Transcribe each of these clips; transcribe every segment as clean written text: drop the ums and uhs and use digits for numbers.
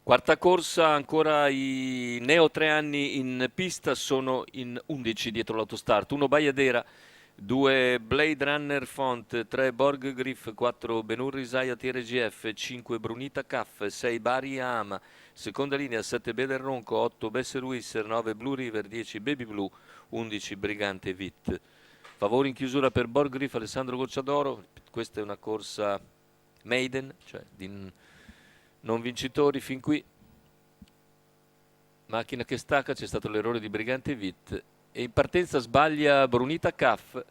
Quarta corsa, ancora i neo 3 anni in pista, sono in 11 dietro l'autostart. 1 Baiadera, 2 Blade Runner Font, 3 Borg Griff, 4 Benur Risaya TRGF, 5 Brunita Caff, 6 Bari Ama, seconda linea 7 Beder Ronco, 8 Besser Wisser, 9 Blue River, 10 Baby Blue, 11 Brigante Vit. Favori in chiusura per Borg Griff, Alessandro Gocciadoro. Questa è una corsa maiden, cioè di non vincitori fin qui. Macchina che stacca, c'è stato l'errore di Brigante Vit e in partenza sbaglia Brunita Caff,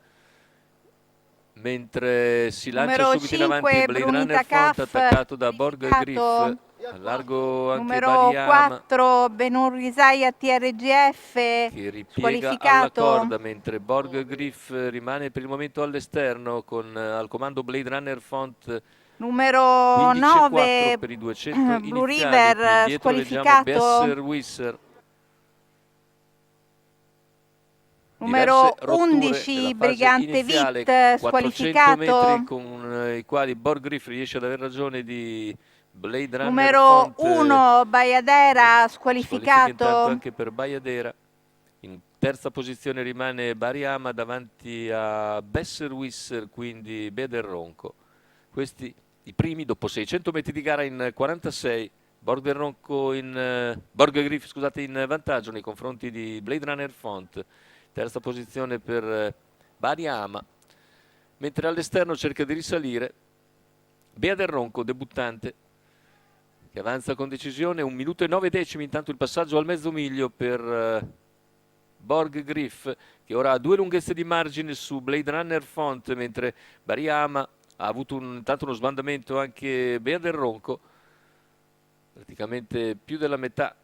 mentre si lancia Numero subito in avanti 5 Blade Runner Brunita Font, Caff, attaccato da Borg Griff, qualificato. a largo anche Numero Bariama 4 Benur Risaya TRGF, che ripiega alla squalificato. corda, mentre Borg Griff rimane per il momento all'esterno con al comando Blade Runner Font. Numero 15,4 9 per i 200 Blue iniziali. Più River, indietro leggiamo squalificato. Besser Wisser. Numero Diverse rotture 11 nella fase Brigante iniziale, Vit, 400 squalificato. metri con i quali Borg Griff riesce ad aver ragione di Blade Runner Numero Font. 1 Baiadera, Squalifica intanto squalificato. anche per Baiadera. In terza posizione rimane Bariama davanti a Besser Wisser, quindi Beder Ronco. Questi i primi dopo 600 metri di gara in 46. Borg Griff, scusate, in vantaggio nei confronti di Blade Runner Font. Terza posizione per Bariama, mentre all'esterno cerca di risalire Bea del Ronco, debuttante, che avanza con decisione. 1 minuto e 9 decimi intanto il passaggio al mezzo miglio per Borg Griff, che ora ha 2 lunghezze di margine su Blade Runner Font, mentre Bariama ha avuto intanto uno sbandamento anche Bea del Ronco, praticamente più della metà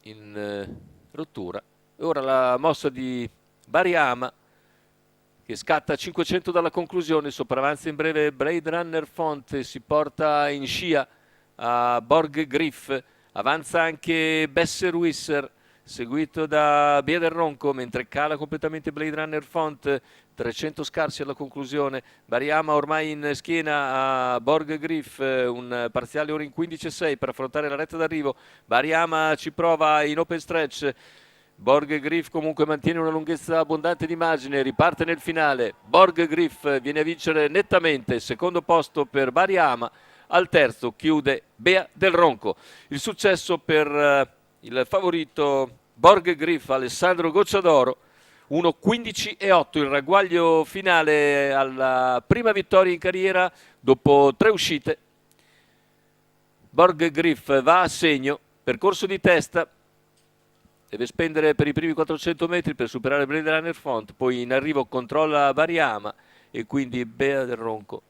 in rottura. Ora la mossa di Bariama, che scatta a 500 dalla conclusione, sopravanza in breve Blade Runner Font e si porta in scia a Borg Griff. Avanza anche Besser Wisser, seguito da Bea del Ronco, mentre cala completamente Blade Runner Font. 300 scarsi alla conclusione. Bariama ormai in schiena a Borg Griff, un parziale ora in 15,6 per affrontare la retta d'arrivo. Bariama ci prova in open stretch. Borg Griff comunque mantiene una lunghezza abbondante di margine, riparte nel finale. Borg Griff viene a vincere nettamente, secondo posto per Bariama, al terzo chiude Bea del Ronco. Il successo per il favorito Borg Griff, Alessandro Gocciadoro. 1:15,8 il ragguaglio finale alla prima vittoria in carriera dopo 3 uscite. Borg Griff va a segno, percorso di testa, deve spendere per i primi 400 metri per superare Blade Runner Font, poi in arrivo controlla Bariama e quindi Bea del Ronco